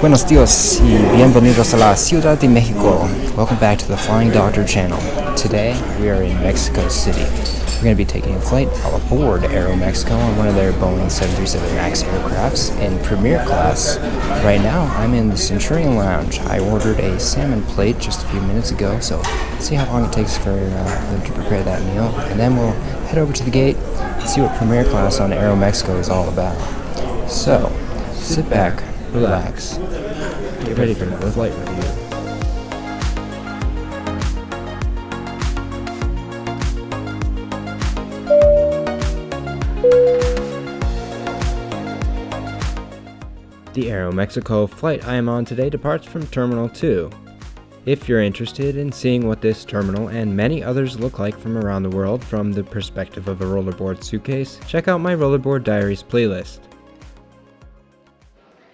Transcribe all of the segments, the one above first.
Buenos dias y bienvenidos a la Ciudad de Mexico. Welcome back to the Flying Doctor channel. Today we are in Mexico City. We're going to be taking a flight aboard Aeromexico on one of their Boeing 737 MAX aircrafts in Premier class. Right now I'm in the Centurion Lounge. I ordered a salmon plate just a few minutes ago, so let's see how long it takes for them to prepare that meal, and then we'll head over to the gate and see what Premier class on Aeromexico is all about. So, sit back, relax, get ready for another flight review. The Aeromexico flight I am on today departs from Terminal 2. If you're interested in seeing what this terminal and many others look like from around the world from the perspective of a rollerboard suitcase, check out my Rollerboard Diaries playlist.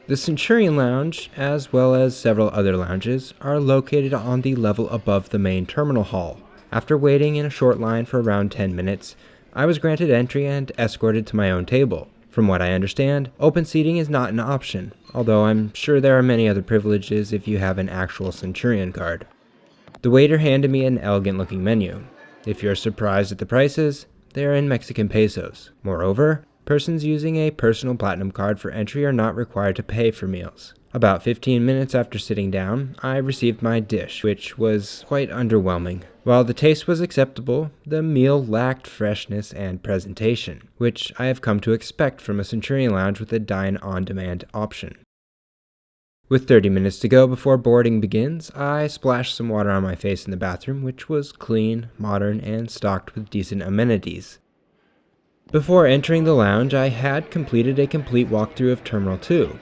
The Centurion Lounge, as well as several other lounges, are located on the level above the main terminal hall. After waiting in a short line for around 10 minutes, I was granted entry and escorted to my own table. From what I understand, open seating is not an option, although I'm sure there are many other privileges if you have an actual Centurion card. The waiter handed me an elegant-looking menu. If you're surprised at the prices, they are in Mexican pesos. Moreover, persons using a personal platinum card for entry are not required to pay for meals. About 15 minutes after sitting down, I received my dish, which was quite underwhelming. While the taste was acceptable, the meal lacked freshness and presentation, which I have come to expect from a Centurion Lounge with a dine-on-demand option. With 30 minutes to go before boarding begins, I splashed some water on my face in the bathroom, which was clean, modern, and stocked with decent amenities. Before entering the lounge, I had completed a complete walkthrough of Terminal 2.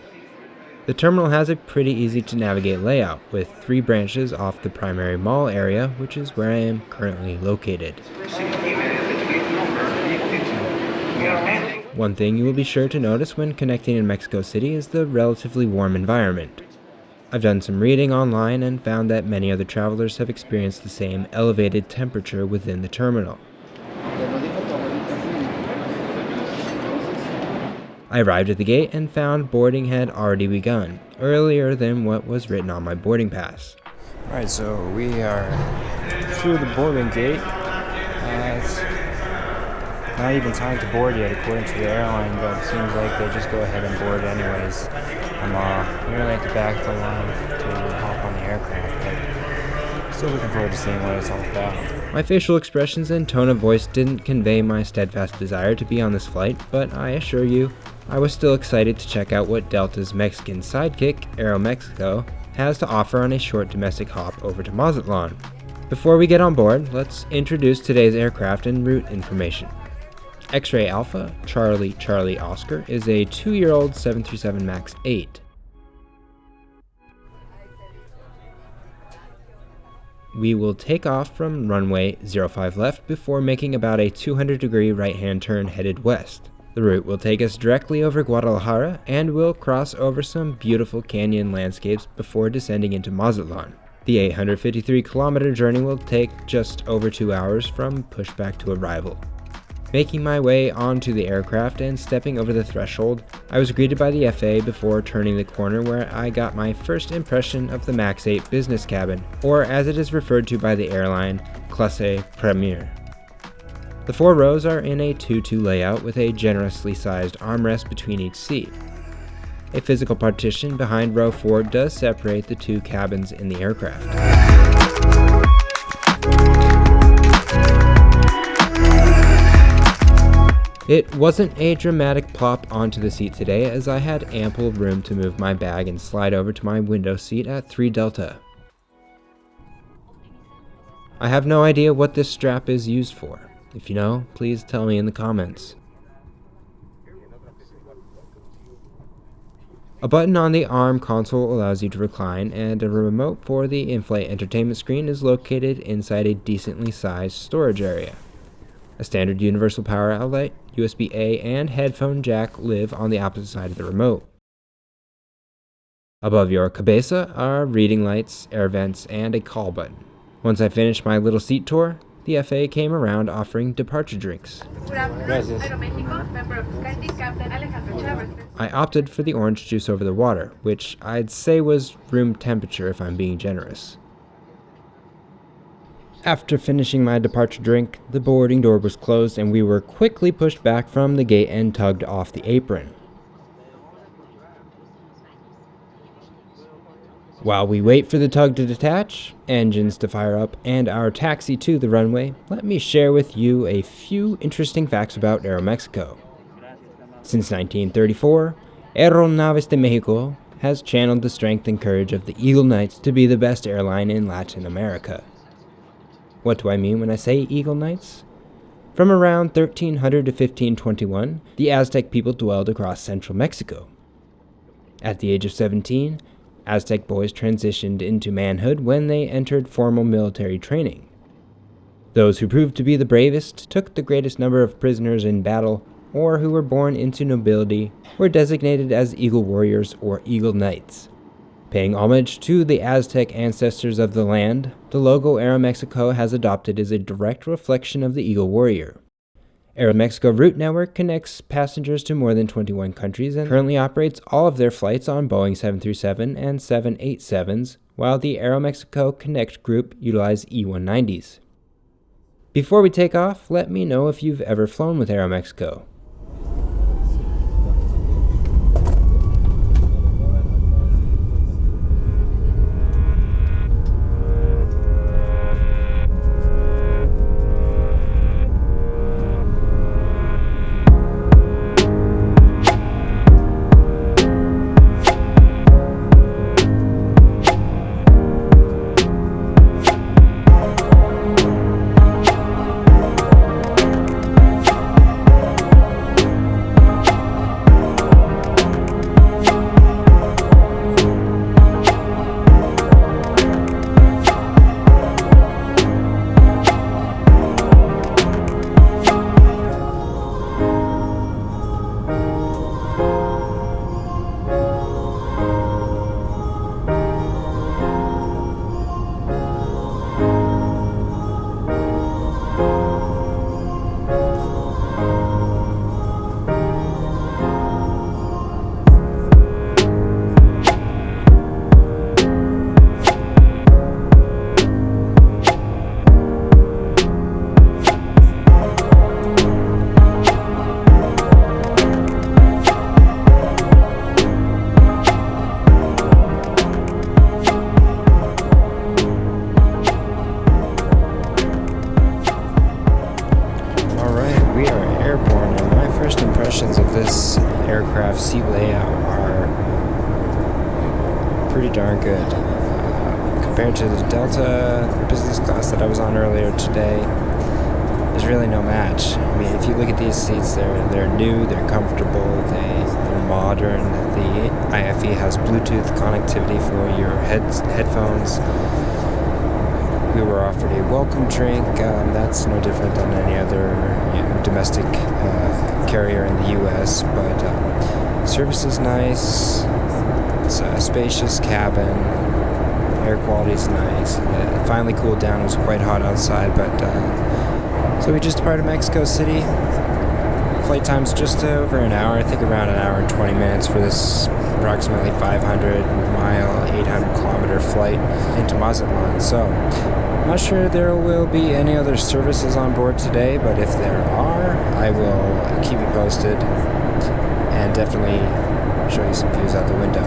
The terminal has a pretty easy to navigate layout, with 3 branches off the primary mall area, which is where I am currently located. One thing you will be sure to notice when connecting in Mexico City is the relatively warm environment. I've done some reading online and found that many other travelers have experienced the same elevated temperature within the terminal. I arrived at the gate and found boarding had already begun, earlier than what was written on my boarding pass. Alright, so we are through the boarding gate. It's not even time to board yet according to the airline, but it seems like they just go ahead and board anyways. I'm nearly at the back of the line to hop on the aircraft, but still looking forward to seeing what it's all about. My facial expressions and tone of voice didn't convey my steadfast desire to be on this flight, but I assure you, I was still excited to check out what Delta's Mexican sidekick, Aeromexico, has to offer on a short domestic hop over to Mazatlan. Before we get on board, let's introduce today's aircraft and route information. X-Ray Alpha Charlie Charlie Oscar is a 2-year-old 737 MAX 8. We will take off from runway 05 left before making about a 200-degree right-hand turn headed west. The route will take us directly over Guadalajara and we'll cross over some beautiful canyon landscapes before descending into Mazatlan. The 853-kilometer journey will take just over 2 hours from Pushback to arrival. Making my way onto the aircraft and stepping over the threshold, I was greeted by the FA before turning the corner where I got my first impression of the MAX 8 business cabin, or as it is referred to by the airline, Clase Premier. The 4 rows are in a 2-2 layout with a generously sized armrest between each seat. A physical partition behind row 4 does separate the 2 cabins in the aircraft. It wasn't a dramatic plop onto the seat today, as I had ample room to move my bag and slide over to my window seat at 3 Delta. I have no idea what this strap is used for. If you know, please tell me in the comments. A button on the ARM console allows you to recline, and a remote for the in-flight entertainment screen is located inside a decently sized storage area. A standard universal power outlet, USB-A, and headphone jack live on the opposite side of the remote. Above your cabeza are reading lights, air vents, and a call button. Once I finish my little seat tour, the FAA came around offering departure drinks. Aeromexico, member of Skyteam Captain Alejandro Chavez. I opted for the orange juice over the water, which I'd say was room temperature if I'm being generous. After finishing my departure drink, the boarding door was closed and we were quickly pushed back from the gate and tugged off the apron. While we wait for the tug to detach, engines to fire up, and our taxi to the runway, let me share with you a few interesting facts about Aeromexico. Since 1934, Aeronaves Mexico has channeled the strength and courage of the Eagle Knights to be the best airline in Latin America. What do I mean when I say Eagle Knights? From around 1300 to 1521, the Aztec people dwelled across central Mexico. At the age of 17, Aztec boys transitioned into manhood when they entered formal military training. Those who proved to be the bravest took the greatest number of prisoners in battle, or who were born into nobility were designated as Eagle Warriors or Eagle Knights. Paying homage to the Aztec ancestors of the land, the logo Aeromexico has adopted is a direct reflection of the Eagle Warrior. Aeromexico route network connects passengers to more than 21 countries and currently operates all of their flights on Boeing 737 and 787s, while the Aeromexico Connect group utilize E190s. Before we take off, let me know if you've ever flown with Aeromexico. This aircraft seat layout are pretty darn good. Compared to the Delta business class that I was on earlier today, there's really no match. I mean, if you look at these seats, they're new, they're comfortable, they're modern. The IFE has Bluetooth connectivity for your headphones. We were offered a welcome drink. That's no different than any other domestic carrier in the U.S., but service is nice. It's a spacious cabin. Air quality is nice. It finally cooled down. It was quite hot outside, but so we just departed Mexico City. Flight time's just over an hour. I think around an hour and 20 minutes for this approximately 500-mile, 800-kilometer flight into Mazatlan. So I'm not sure there will be any other services on board today, but if there are, I will keep you posted and definitely show you some views out the window.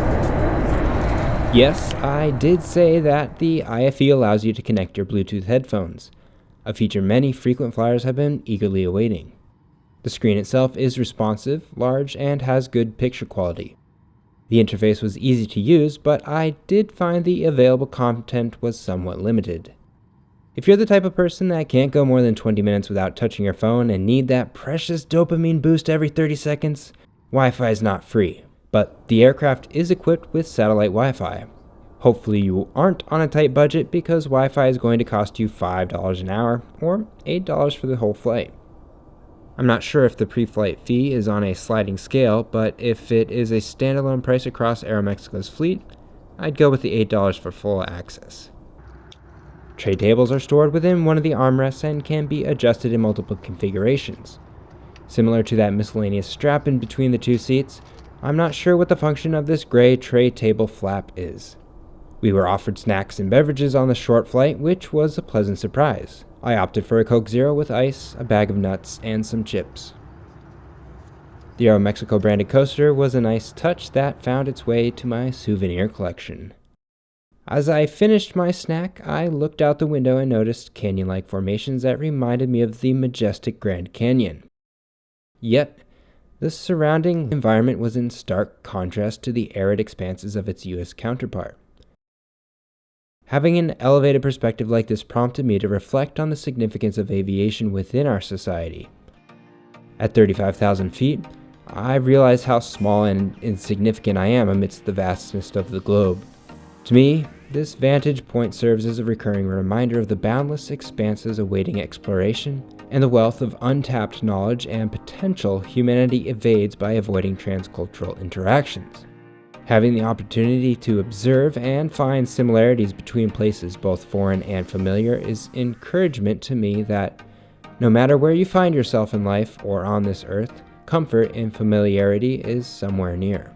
Yes, I did say that the IFE allows you to connect your Bluetooth headphones, a feature many frequent flyers have been eagerly awaiting. The screen itself is responsive, large, and has good picture quality. The interface was easy to use, but I did find the available content was somewhat limited. If you're the type of person that can't go more than 20 minutes without touching your phone and need that precious dopamine boost every 30 seconds, Wi-Fi is not free, but the aircraft is equipped with satellite Wi-Fi. Hopefully you aren't on a tight budget because Wi-Fi is going to cost you $5 an hour or $8 for the whole flight. I'm not sure if the pre-flight fee is on a sliding scale, but if it is a standalone price across Aeromexico's fleet, I'd go with the $8 for full access. Tray tables are stored within one of the armrests and can be adjusted in multiple configurations. Similar to that miscellaneous strap in between the two seats, I'm not sure what the function of this gray tray table flap is. We were offered snacks and beverages on the short flight, which was a pleasant surprise. I opted for a Coke Zero with ice, a bag of nuts, and some chips. The Aeromexico branded coaster was a nice touch that found its way to my souvenir collection. As I finished my snack, I looked out the window and noticed canyon-like formations that reminded me of the majestic Grand Canyon. Yet, the surrounding environment was in stark contrast to the arid expanses of its U.S. counterpart. Having an elevated perspective like this prompted me to reflect on the significance of aviation within our society. At 35,000 feet, I realized how small and insignificant I am amidst the vastness of the globe. To me, this vantage point serves as a recurring reminder of the boundless expanses awaiting exploration and the wealth of untapped knowledge and potential humanity evades by avoiding transcultural interactions. Having the opportunity to observe and find similarities between places both foreign and familiar is encouragement to me that no matter where you find yourself in life or on this earth, comfort and familiarity is somewhere near.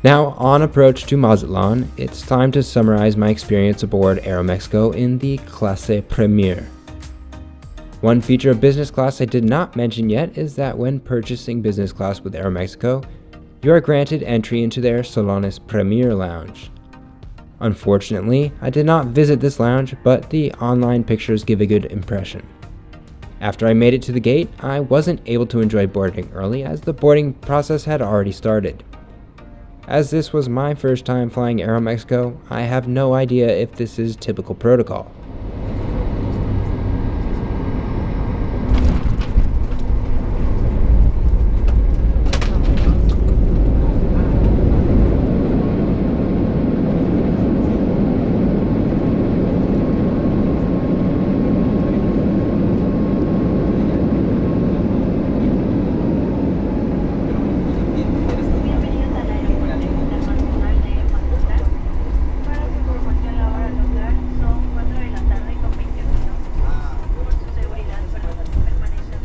Now, on approach to Mazatlan, it's time to summarize my experience aboard Aeromexico in the Clase Premier. One feature of business class I did not mention yet is that when purchasing business class with Aeromexico, you are granted entry into their Salones Premier lounge. Unfortunately, I did not visit this lounge, but the online pictures give a good impression. After I made it to the gate, I wasn't able to enjoy boarding early as the boarding process had already started. As this was my first time flying Aeromexico, I have no idea if this is typical protocol.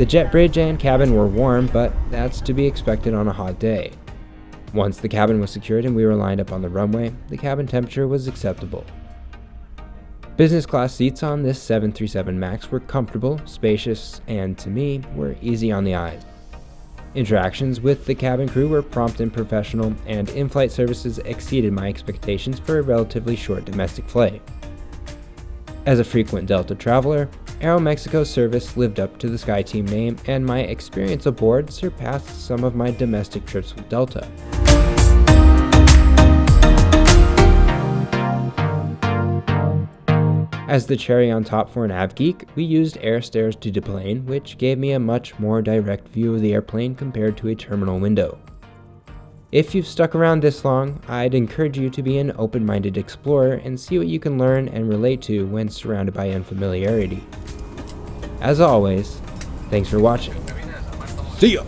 The jet bridge and cabin were warm, but that's to be expected on a hot day. Once the cabin was secured and we were lined up on the runway, the cabin temperature was acceptable. Business class seats on this 737 MAX were comfortable, spacious, and to me, were easy on the eyes. Interactions with the cabin crew were prompt and professional, and in-flight services exceeded my expectations for a relatively short domestic flight. As a frequent Delta traveler, Aeromexico service lived up to the SkyTeam name, and my experience aboard surpassed some of my domestic trips with Delta. As the cherry on top for an avgeek, we used air stairs to deplane, which gave me a much more direct view of the airplane compared to a terminal window. If you've stuck around this long, I'd encourage you to be an open-minded explorer and see what you can learn and relate to when surrounded by unfamiliarity. As always, thanks for watching. See ya!